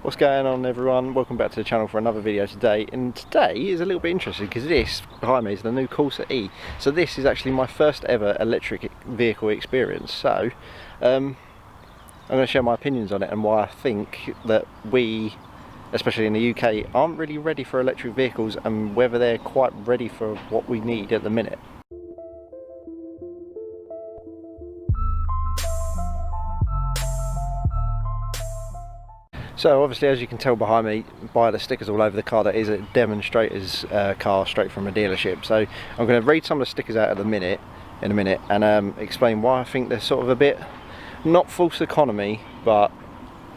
What's going on, everyone? Welcome back to the channel for another video today. And today is a little bit interesting because this behind me is the new Corsa-e. So this is actually my first ever electric vehicle experience. So I'm going to share my opinions on it and why I think that we, especially in the UK, aren't really ready for electric vehicles and whether they're quite ready for what we need at the minute. So obviously, as you can tell behind me by the stickers all over the car, that is a demonstrator's car straight from a dealership. So I'm going to read some of the stickers out in a minute and explain why I think they're sort of a bit, not false economy, but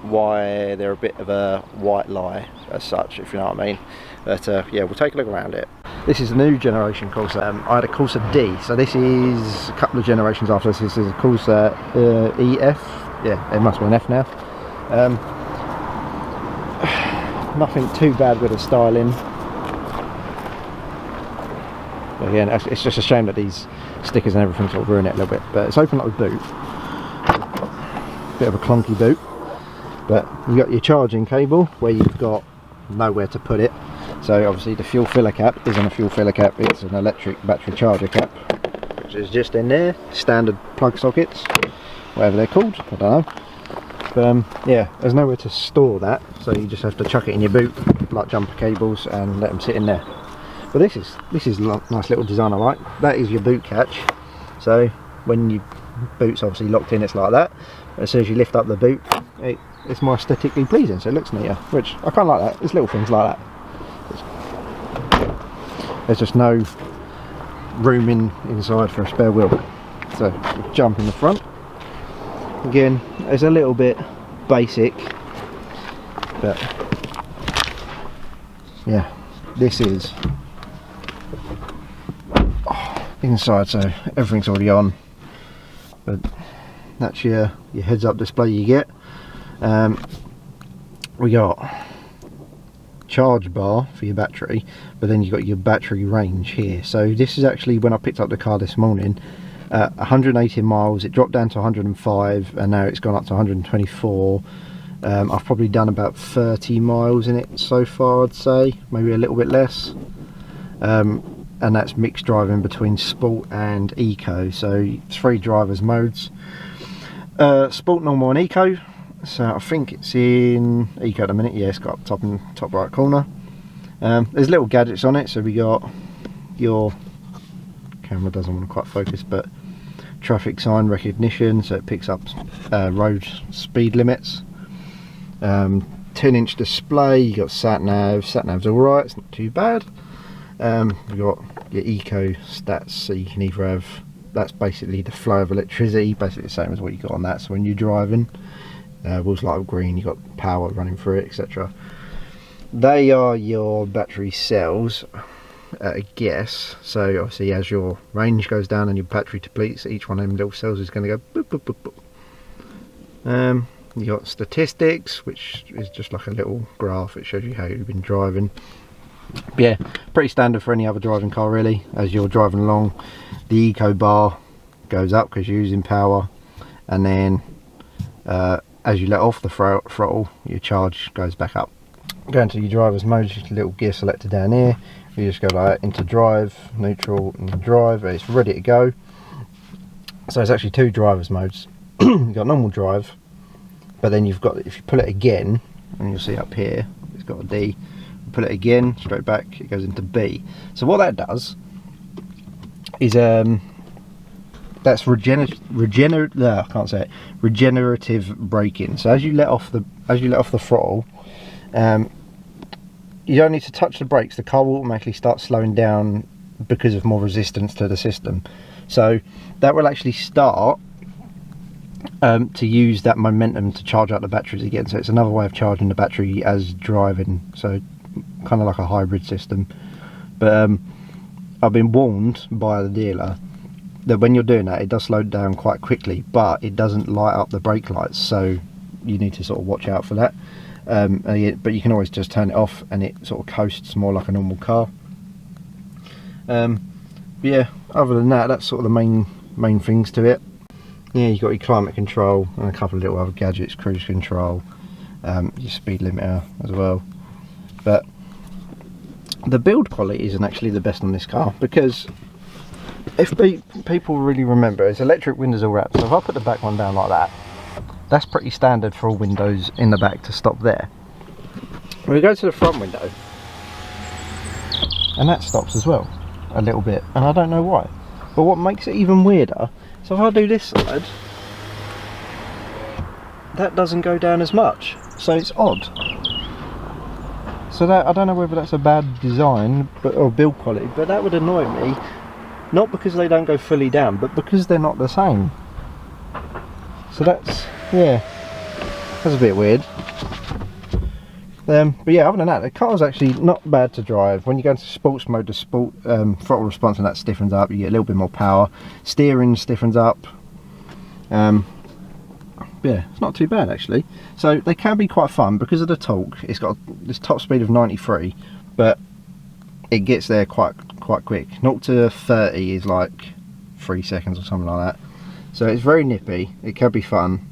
why they're a bit of a white lie as such, if you know what I mean. But yeah, we'll take a look around it. This is a new generation Corsa. I had a Corsa D, so this is a couple of generations after this. This is a Corsa EF. Yeah, it must be an F now. Nothing too bad with the styling. But again, it's just a shame that these stickers and everything sort of ruin it a little bit. But it's open like a boot. Bit of a clunky boot. But you've got your charging cable where you've got nowhere to put it. So obviously the fuel filler cap isn't a fuel filler cap, it's an electric battery charger cap, which is just in there. Standard plug sockets, whatever they're called, I don't know. But yeah, there's nowhere to store that, so you just have to chuck it in your boot like jumper cables and let them sit in there. But this is a nice little design I like. That is your boot catch, so when your boot's obviously locked in, it's like that. As soon as you lift up the boot, it's more aesthetically pleasing, so it looks neater, which I kind of like that. There's little things like that. There's just no room inside for a spare wheel, so jump in the front. Again, it's a little bit basic, but yeah, this is inside, so everything's already on. But that's your heads-up display you get. We got charge bar for your battery, but then you've got your battery range here. So this is actually, when I picked up the car this morning, 180 miles, it dropped down to 105 and now it's gone up to 124. I've probably done about 30 miles in it so far, I'd say, maybe a little bit less. And that's mixed driving between sport and eco, so 3 drivers modes. Sport, normal and eco. So I think it's in eco at the minute. Yeah, it's got top right corner. There's little gadgets on it, so we got your camera doesn't want to quite focus, but traffic sign recognition, so it picks up road speed limits. 10-inch display. You got sat nav's alright, it's not too bad. We've got your eco stats, so you can either have, that's basically the flow of electricity, basically the same as what you got on that. So when you're driving, wheels light up green, you got power running through it, etc. They are your battery cells, I guess. So obviously as your range goes down and your battery depletes, each one of them little cells is going to go boop, boop, boop, boop. You got statistics, which is just like a little graph. It shows you how you've been driving. But yeah, pretty standard for any other driving car really. As you're driving along, the eco bar goes up because you're using power, and then as you let off the throttle, your charge goes back up. Going to your driver's mode, just a little gear selector down here. You just go like that, into drive, neutral, and drive, and it's ready to go. So it's actually 2 driver's modes. You've got normal drive, but then you've got, if you pull it again, and you'll see up here, it's got a D. Pull it again, straight back, it goes into B. So what that does is that's regenerative braking. So as you let off the throttle, you don't need to touch the brakes. The car will automatically start slowing down because of more resistance to the system. So that will actually start to use that momentum to charge up the batteries again. So it's another way of charging the battery as driving. So kind of like a hybrid system. But I've been warned by the dealer that when you're doing that, it does slow down quite quickly, but it doesn't light up the brake lights, so you need to sort of watch out for that. But you can always just turn it off and it sort of coasts more like a normal car. But yeah, other than that, that's sort of the main things to it. Yeah, you've got your climate control and a couple of little other gadgets, cruise control, your speed limiter as well. But the build quality isn't actually the best on this car, because if people really remember, it's electric windows all wrapped. So if I put the back one down like that, that's pretty standard for all windows in the back to stop there. We go to the front window, and that stops as well a little bit, and I don't know why. But what makes it even weirder, so if I do this side, that doesn't go down as much, so it's odd. So that, I don't know whether that's a bad design or build quality, but that would annoy me, not because they don't go fully down, but because they're not the same. So that's, yeah, that's a bit weird. But yeah, other than that, the car's actually not bad to drive. When you go into sports mode, the sport throttle response and that stiffens up, you get a little bit more power. Steering stiffens up. Yeah, it's not too bad actually. So they can be quite fun because of the torque. It's got this top speed of 93, but it gets there quite quick. 0 to 30 is like 3 seconds or something like that. So it's very nippy. It can be fun,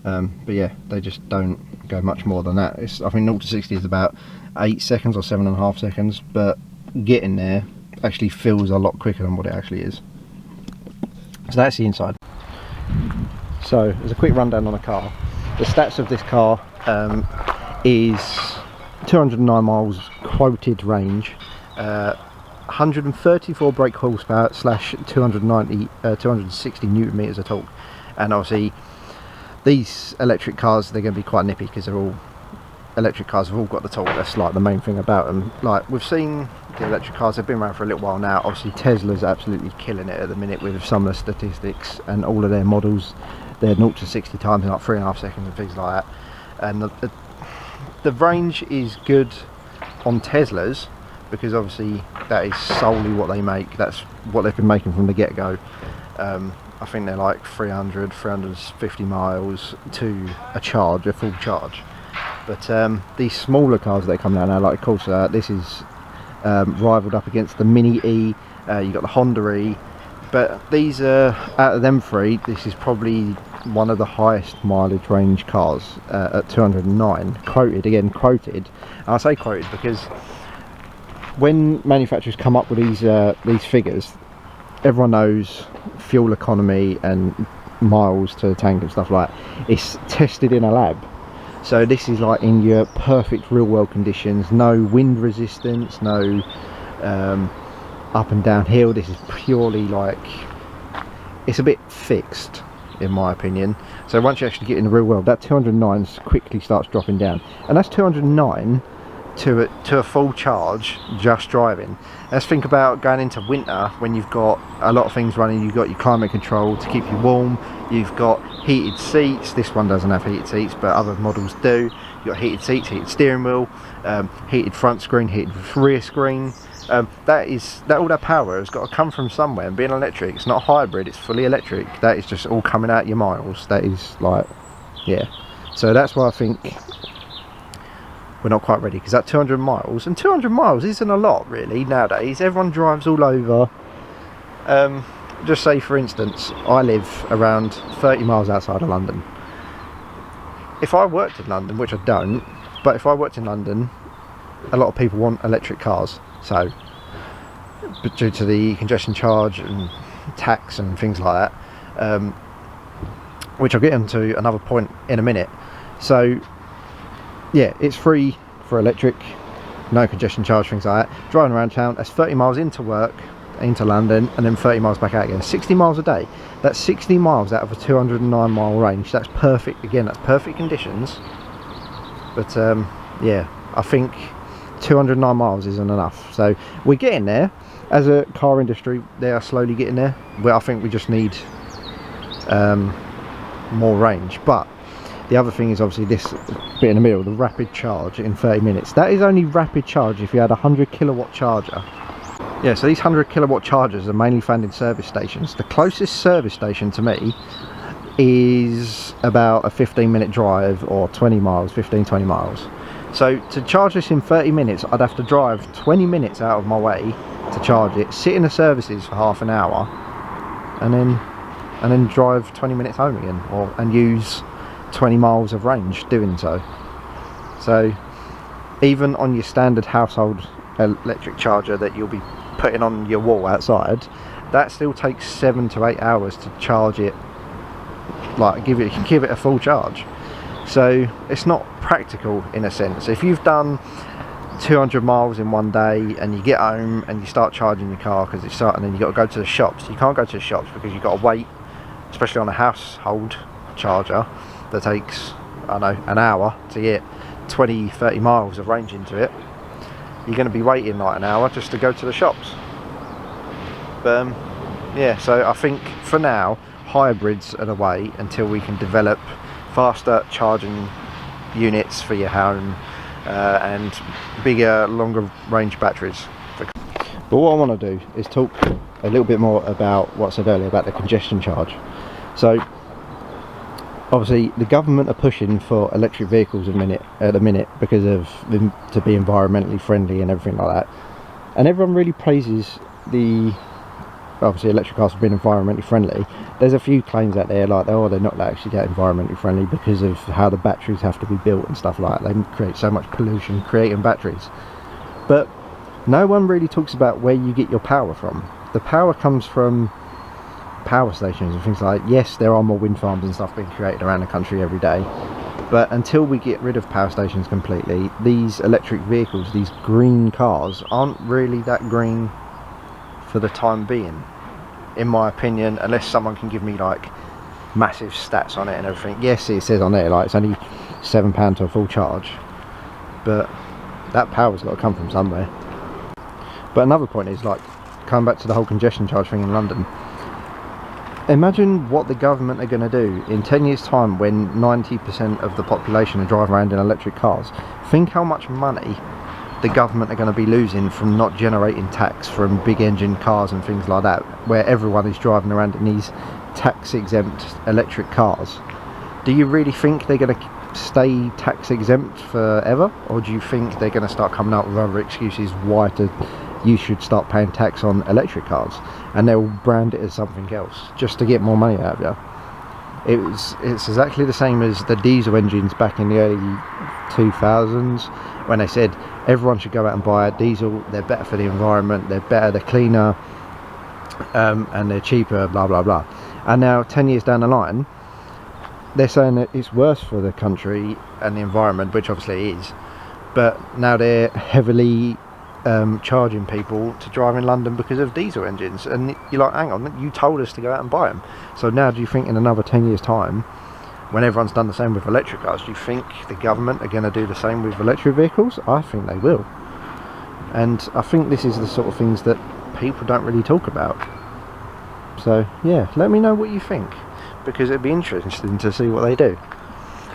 but yeah, they just don't go much more than that. I think 0 to 60 is about 8 seconds or 7.5 seconds, but getting there actually feels a lot quicker than what it actually is. So that's the inside. So as a quick rundown on the car, the stats of this car is 209 miles quoted range, 134 brake horsepower slash 260 newton meters of torque. And obviously these electric cars, they're going to be quite nippy because they're all electric cars, have all got the torque. That's like the main thing about them. Like we've seen the electric cars, they've been around for a little while now. Obviously Tesla's absolutely killing it at the minute with some of the statistics, and all of their models, they're 0 to 60 times in like 3.5 seconds and things like that. And the range is good on Teslas because obviously that is solely what they make. That's what they've been making from the get-go. I think they're like 350 miles to a charge, a full charge. But these smaller cars that come out now, like Corsa, this is rivaled up against the Mini E. You've got the Honda E. But these are, out of them three, this is probably one of the highest mileage range cars at 209. Quoted. And I say quoted because when manufacturers come up with these figures, everyone knows fuel economy and miles to the tank and stuff like that. It's tested in a lab. So this is like in your perfect real world conditions, no wind resistance, no up and down hill. This is purely like, it's a bit fixed in my opinion. So once you actually get in the real world, that 209 quickly starts dropping down, and that's 209 to a full charge just driving. Let's think about going into winter when you've got a lot of things running. You've got your climate control to keep you warm, you've got heated seats. This one doesn't have heated seats, but other models do. You've got heated seats, heated steering wheel, heated front screen, heated rear screen. All that power has got to come from somewhere, and being electric, it's not hybrid, it's fully electric. That is just all coming out your miles. That is like, yeah. So that's why I think we're not quite ready, because that 200 miles, and 200 miles isn't a lot really nowadays. Everyone drives all over. Just say for instance, I live around 30 miles outside of London. If I worked in London, which I don't, but if I worked in London, a lot of people want electric cars. So, but due to the congestion charge and tax and things like that, which I'll get into another point in a minute. So yeah, it's free for electric, no congestion charge, things like that. Driving around town, that's 30 miles into work, into London, and then 30 miles back out again. 60 miles a day. That's 60 miles out of a 209 mile range. That's perfect. Again, that's perfect conditions. But yeah, I think 209 miles isn't enough. So we're getting there. As a car industry, they are slowly getting there. Well, I think we just need more range. But the other thing is obviously this bit in the middle, the rapid charge in 30 minutes. That is only rapid charge if you had a 100 kilowatt charger. Yeah, so these 100 kilowatt chargers are mainly found in service stations. The closest service station to me is about a 15-minute drive, or 20 miles, 15-20 miles. So to charge this in 30 minutes, I'd have to drive 20 minutes out of my way to charge it, sit in the services for half an hour, and then drive 20 minutes home again, and use 20 miles of range doing so. So even on your standard household electric charger that you'll be putting on your wall outside, that still takes 7 to 8 hours to charge it, like give it a full charge. So it's not practical in a sense. If you've done 200 miles in one day and you get home and you start charging your car because it's starting, and then you got to go to the shops, you can't go to the shops because you've got to wait, especially on a household charger that takes, I don't know, an hour to get 20-30 miles of range into it. You're going to be waiting like an hour just to go to the shops. But yeah, so I think for now hybrids are the way until we can develop faster charging units for your home and bigger, longer range batteries. But what I want to do is talk a little bit more about what I said earlier about the congestion charge. So obviously the government are pushing for electric vehicles at the minute because of them to be environmentally friendly and everything like that, and everyone really praises the obviously electric cars for being environmentally friendly. There's a few claims out there like, oh, they're not actually that environmentally friendly because of how the batteries have to be built and stuff like that. They create so much pollution creating batteries, but no one really talks about where you get your power from. The power comes from power stations and things like that. Yes, there are more wind farms and stuff being created around the country every day, but until we get rid of power stations completely, these electric vehicles, these green cars, aren't really that green for the time being, in my opinion, unless someone can give me like massive stats on it and everything. Yes, it says on there like it's only £7 to a full charge, but that power's got to come from somewhere. But another point is, like, coming back to the whole congestion charge thing in London, imagine what the government are going to do in 10 years time when 90% of the population are driving around in electric cars. Think how much money the government are going to be losing from not generating tax from big engine cars and things like that, where everyone is driving around in these tax exempt electric cars. Do you really think they're going to stay tax exempt forever, or do you think they're going to start coming up with other excuses why you should start paying tax on electric cars, and they'll brand it as something else just to get more money out of you? It's exactly the same as the diesel engines back in the early 2000s when they said everyone should go out and buy a diesel, they're better for the environment, they're better, they're cleaner, and they're cheaper, blah blah blah. And now 10 years down the line they're saying that it's worse for the country and the environment, which obviously it is, but now they're heavily charging people to drive in London because of diesel engines, and you're like, hang on, you told us to go out and buy them. So now do you think in another 10 years time, when everyone's done the same with electric cars, do you think the government are going to do the same with electric vehicles? I think they will, and I think this is the sort of things that people don't really talk about. So yeah, let me know what you think, because it'd be interesting to see what they do.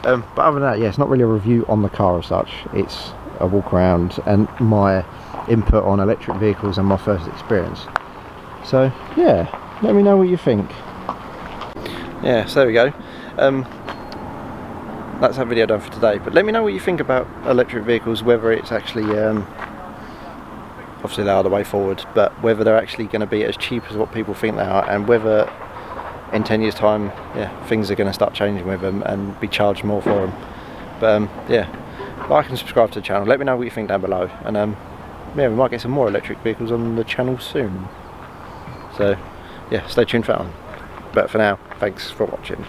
But other than that, yeah, it's not really a review on the car as such, it's a walk around and my input on electric vehicles and my first experience. So yeah, let me know what you think. Yeah, so there we go. That's that video done for today, but let me know what you think about electric vehicles, whether it's actually obviously they are the way forward, but whether they're actually going to be as cheap as what people think they are, and whether in 10 years time, yeah, things are going to start changing with them and be charged more for them. But yeah, like and subscribe to the channel, let me know what you think down below, and yeah, we might get some more electric vehicles on the channel soon. So yeah, stay tuned for that one. But for now, thanks for watching.